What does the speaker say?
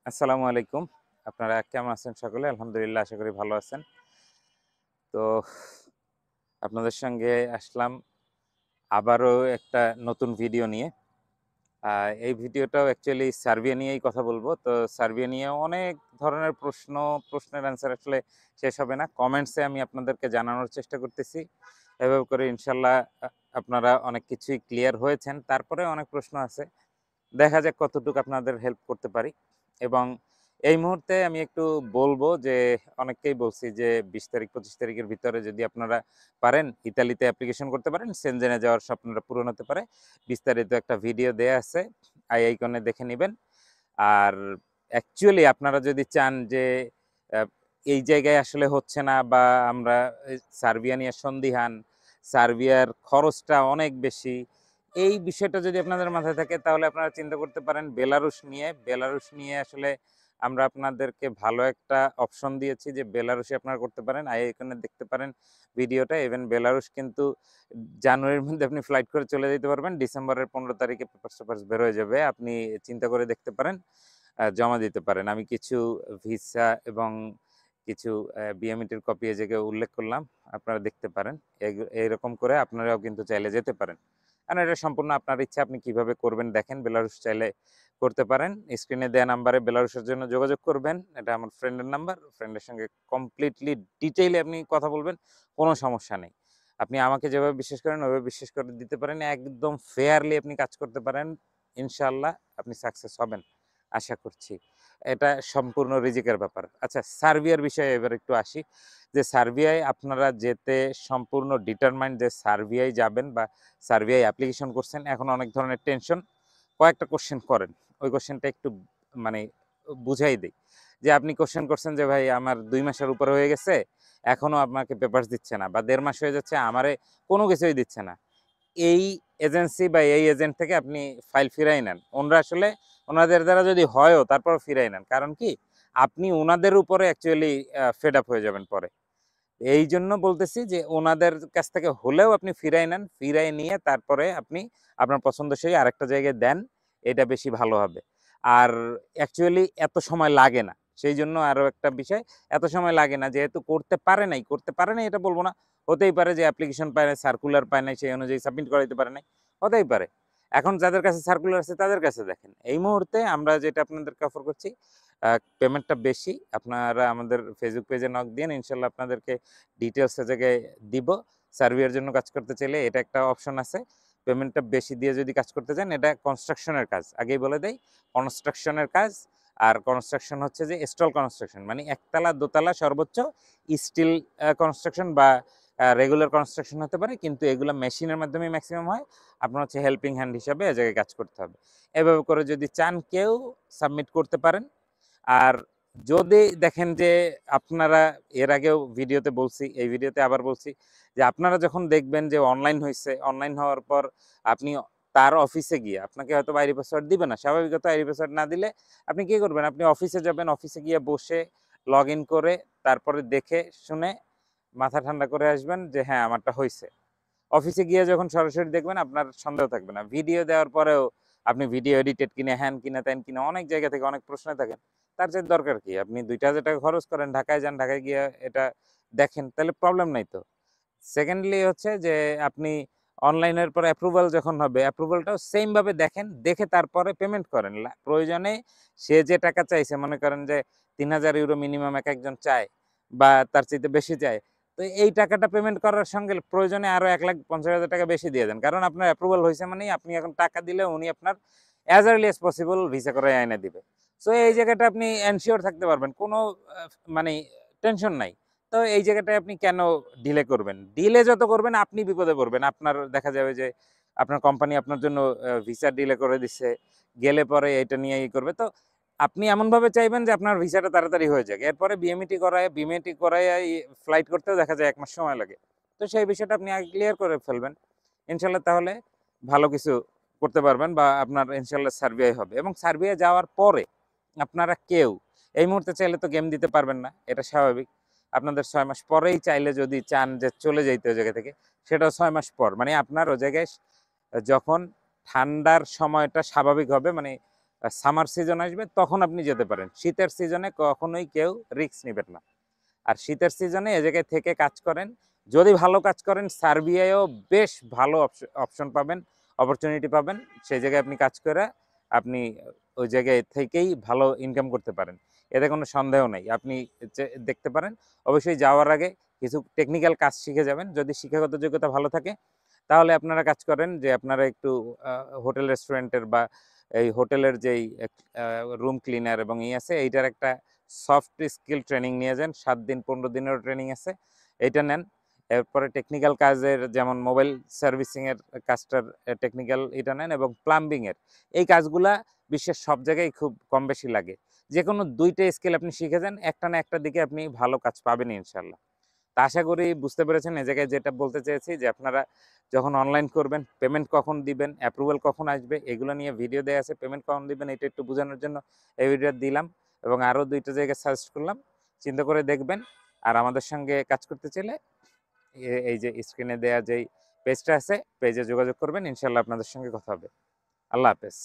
আসসালামু আলাইকুম। আপনারা কেমন আছেন সকলে? আলহামদুলিল্লাহ আশা করি ভালো আছেন। তো আপনাদের সঙ্গে আসলাম আবারও একটা নতুন ভিডিও নিয়ে। এই ভিডিওটাও অ্যাকচুয়ালি সার্বিয়া নিয়েই কথা বলবো। তো সার্বিয়া নিয়ে অনেক ধরনের প্রশ্নের অ্যান্সার আসলে শেষ হবে না। কমেন্টসে আমি আপনাদেরকে জানানোর চেষ্টা করতেছি। এভাবে করে ইনশাআল্লাহ আ আপনারা অনেক কিছুই ক্লিয়ার হয়েছেন। তারপরেও অনেক প্রশ্ন আছে। দেখা যাক কতটুকু আপনাদের হেল্প করতে পারি। এবং এই মুহূর্তে আমি একটু বলবো যে অনেককেই বলছি যে ২০ তারিখ ২৫ তারিখের ভিতরে যদি আপনারা পারেন ইতালিতে অ্যাপ্লিকেশন করতে পারেন, সেনজেনে যাওয়ার স্বপ্নটা পূরণ হতে পারে। বিস্তারিত একটা ভিডিও দেয়া আছে, আই আইকনে দেখে নিবেন। আর অ্যাকচুয়ালি আপনারা যদি চান যে আ এই জায়গায় আসলে হচ্ছে না বা আমরা সার্বিয়া নিয়ে সন্দিহান, সার্বিয়ার খরচটা অনেক বেশি। এই বিষয়টা যদি আপনাদের মাথায় থাকে তাহলে আপনারা চিন্তা করতে পারেন বেলারুশ নিয়ে। বেলারুশ নিয়ে আসলে আমরা আপনাদেরকে ভালো একটা অপশন দিয়েছি যে বেলারুশে আপনারা করতে পারেন। এখানে দেখতে পারেন ভিডিওটা। ইভেন বেলারুশ কিন্তু জানুয়ারির মধ্যে আপনি ফ্লাইট করে চলে যেতে পারবেন। ডিসেম্বরের ১৫ তারিখে পেপারস-টেপারস বের হয়ে যাবে। আপনি চিন্তা করে দেখতে পারেন, জমা দিতে পারেন। আমি কিছু ভিসা এবং কিছু বিএমইটির কপি এই জায়গায় উল্লেখ করলাম। আপনারা দেখতে পারেন। এইরকম করে আপনারাও কিন্তু চাইলে যেতে পারেন। কারণ এটা সম্পূর্ণ আপনার ইচ্ছা, আপনি কিভাবে করবেন দেখেন। বেলারুশ চাইলে করতে পারেন। স্ক্রিনে দেয়া নাম্বারে বেলারুশের জন্য যোগাযোগ করবেন। এটা আমার ফ্রেন্ডের নাম্বার। ফ্রেন্ডের সঙ্গে কমপ্লিটলি ডিটেইলে আপনি কথা বলবেন। কোনো সমস্যা নেই। আপনি আমাকে যেভাবে বিশ্বাস করেন ওইভাবে বিশ্বাস করে দিতে পারেন। একদম ফেয়ারলি আপনি কাজ করতে পারেন। ইনশাআল্লাহ আপনি সাকসেস হবেন। আশা করছি। এটা সম্পূর্ণ রিজিকের ব্যাপার। আচ্ছা, সার্বিয়ার বিষয়ে এবার একটু আসি। যে সার্বিয়ায় আপনারা যেতে সম্পূর্ণ ডিটারমাইন্ড যে সার্বিয়ায় যাবেন বা সার্বিয়ায় অ্যাপ্লিকেশন করছেন, এখন অনেক ধরনের টেনশন। কয়েকটা কোয়েশ্চেন করেন। ওই কোয়েশ্চেনটা একটু মানে বুঝাই দেই। যে আপনি কোয়েশ্চেন করছেন যে, "ভাই আমার ২ মাসের উপরে হয়ে গেছে, এখনো আমাকে পেপারস দিচ্ছে না বা ১.৫ মাস হয়ে যাচ্ছে, আমারে কোনো কিছুই দিচ্ছে না।" এই এজেন্সি বা এই এজেন্ট থেকে আপনি ফাইল ফিরাই নেন। ওনারা আসলে ওনাদের দ্বারা যদি হয়ও তারপরেও ফিরাই নেন। কারণ কি? আপনি উনাদের উপরে অ্যাকচুয়ালি ফেড আপ হয়ে যাবেন পরে। এইজন্য বলতেছি যে ওনাদের কাছ থেকে হলেও আপনি ফিরাই নেন। ফিরাই নিয়ে তারপরে আপনি আপনার পছন্দসই আরেকটা জায়গায় দেন। এটা বেশি ভালো হবে। আর অ্যাকচুয়ালি এত সময় লাগে না। সেইজন্য আরো একটা বিষয়, এত সময় লাগে না। যেহেতু করতে পারে নাই এটা বলব না। হতেই পারে যে অ্যাপ্লিকেশন পায় নাই, সার্কুলার পায় নাই, সেই অনুযায়ী সাবমিট করাইতে পারে নাই। হতেই পারে। এখন যাদের কাছে সার্কুলার আছে তাদের কাছে দেখেন। এই মুহূর্তে আমরা যেটা আপনাদেরকে অফার করছি, আ পেমেন্টটা বেশি। আপনারা আমাদের ফেসবুক পেজে নক দিয়েন। ইনশাআল্লাহ আপনাদেরকে ডিটেইলস এ জায়গায় দিব। সার্ভেয়ার জন্য কাজ করতে চাইলে এটা একটা অপশন আছে। পেমেন্টটা বেশি দিয়ে যদি কাজ করতে চান, এটা কনস্ট্রাকশনের কাজ। আগেই বলে দেই, কনস্ট্রাকশনের কাজ। আর কনস্ট্রাকশন হচ্ছে যে স্টল কনস্ট্রাকশন। মানে একতলা, দোতলা সর্বোচ্চ স্টিল কনস্ট্রাকশন বা রেগুলার কনস্ট্রাকশন হতে পারে। কিন্তু এগুলা মেশিনের মাধ্যমে ম্যাক্সিমাম হয়। আপনার হচ্ছে হেল্পিং হ্যান্ড হিসাবে এ জায়গায় কাজ করতে হবে। এভাবে করে যদি চান কেউ সাবমিট করতে পারেন। আর যদি দেখেন যে আপনারা এর আগেও ভিডিওতে বলছি, এই ভিডিওতে আবার বলছি যে আপনারা যখন দেখবেন যে অনলাইন হইছে, অনলাইন হওয়ার পর আপনি তার অফিসে গিয়ে আপনাকে হয়তোবা আইডি পাসওয়ার্ড দিবে না। স্বাভাবিকত আইডি পাসওয়ার্ড না দিলে আপনি কি করবেন? আপনি অফিসে যাবেন, অফিসে গিয়ে বসে লগইন করে তারপরে দেখে শুনে মাথা ঠান্ডা করে আসবেন যে হ্যাঁ, আমারটা হইছে। অফিসে গিয়ে যখন সরাসরি দেখবেন আপনার সন্দেহ থাকবে না। ভিডিও দেওয়ার পরেও আপনি ভিডিও এডিটেড কিনা, হ্যান কিনা, ত্যান কিনা অনেক জায়গা থেকে অনেক প্রশ্নে থাকেন। তার চাইতে দরকার কি? আপনি ৳২,০০০ খরচ করেন, ঢাকায় যান, ঢাকায় গিয়ে এটা দেখেন, তাহলে প্রবলেম নাই তো। সেকেন্ডলি হচ্ছে যে আপনি অনলাইনের পরে অ্যাপ্রুভাল যখন হবে, অ্যাপ্রুভালটাও সেইম ভাবে দেখেন, দেখে তারপরে পেমেন্ট করেন। প্রয়োজনে সে যে টাকা চাইছে, মনে করেন যে €৩,০০০ মিনিমাম একেকজন চায় বা তার চাইতে বেশি চায়। তো এই টাকাটা পেমেন্ট করার সঙ্গে প্রয়োজনে আরো ৳১,৫০,০০০ বেশি দিয়ে দেন। কারণ আপনার অ্যাপ্রুভাল হইছে মানেই আপনি এখন টাকা দিলে উনি আপনার as early as possible visa করায় আইনা দিবে। সো এই জায়গাটা আপনি এনশিওর থাকতে পারবেন। কোনো আ মানে টেনশন নাই। তো এই জায়গাটায় আপনি কেন ডিলে করবেন? ডিলে যত করবেন আপনি বিপদে পড়বেন। আপনার দেখা যাবে যে আপনার কোম্পানি আপনার জন্য ভিসা ডিলে করে দিচ্ছে। গেলে পরে এটা নিয়ে করবে। তো আপনি এমনভাবে চাইবেন যে আপনার ভিসাটা তাড়াতাড়ি হয়ে যাক। এরপরে বিএমইটি করায়া ফ্লাইট করতেও দেখা যায় ১ মাস সময় লাগে। তো সেই বিষয়টা আপনি আগে ক্লিয়ার করে ফেলবেন। ইনশাআল্লাহ তাহলে ভালো কিছু করতে পারবেন বা আপনার ইনশাআল্লাহ সার্বিয়াই হবে। এবং সার্বিয়া যাওয়ার পরে আপনারা কেউ এই মুহূর্তে চাইলে তো গেম দিতে পারবেন না। এটা স্বাভাবিক। আপনাদের ৬ মাস পরেই চাইলে যদি চান যে চলে যাইতে ওই জায়গা থেকে, সেটাও ৬ মাস পর। মানে আপনার ওই জায়গায় যখন ঠান্ডার সময়টা স্বাভাবিক হবে, মানে সামার সিজন আসবে তখন আপনি যেতে পারেন। শীতের সিজনে কখনোই কেউ রিস্ক নেবেন না। আর শীতের সিজনে এ জায়গায় থেকে কাজ করেন, যদি ভালো কাজ করেন সার্বিয়ায়ও বেশ ভালো অপশন পাবেন, অপরচুনিটি পাবেন। সেই জায়গায় আপনি কাজ করে আপনি ওই জায়গায় থেকেই ভালো ইনকাম করতে পারেন, এতে কোনো সন্দেহ নেই। আপনি দেখতে পারেন। অবশ্যই যাওয়ার আগে কিছু টেকনিক্যাল কাজ শিখে যাবেন। যদি শিক্ষাগত যোগ্যতা ভালো থাকে তাহলে আপনারা কাজ করেন যে আপনারা একটু হোটেল রেস্টুরেন্টের বা এই হোটেলের যেই রুম ক্লিনার এবং আছে এইটার একটা সফট স্কিল ট্রেনিং নিয়ে যান। 7 দিন 15 দিনেরও ট্রেনিং আছে, এইটা নেন। এরপরে টেকনিক্যাল কাজের যেমন মোবাইল সার্ভিসিংয়ের কাজটার টেকনিক্যাল এটা নেন, এবং প্লাম্বিংয়ের এই কাজগুলা বিশ্বের সব জায়গায় খুব কম বেশি লাগে। যে কোনো 2টা স্কিল আপনি শিখে যান, একটা না একটা দিকে আপনি ভালো কাজ পাবেন ইনশাল্লাহ। তা আশা করি বুঝতে পেরেছেন। এই জায়গায় যেটা বলতে চেয়েছি যে আপনারা যখন অনলাইন করবেন পেমেন্ট কখন দিবেন, অ্যাপ্রুভাল কখন আসবে, এগুলো নিয়ে ভিডিও দেওয়া আছে। পেমেন্ট কখন দিবেন এটা একটু বোঝানোর জন্য এই ভিডিও দিলাম, এবং আরও 2টা জায়গায় সাজেস্ট করলাম, চিন্তা করে দেখবেন। আর আমাদের সঙ্গে কাজ করতে চাইলে এই যে স্ক্রিনে দেওয়া যেই পেজটা আছে পেজে যোগাযোগ করবেন, ইনশাল্লাহ আপনাদের সঙ্গে কথা হবে। আল্লাহ হাফেজ।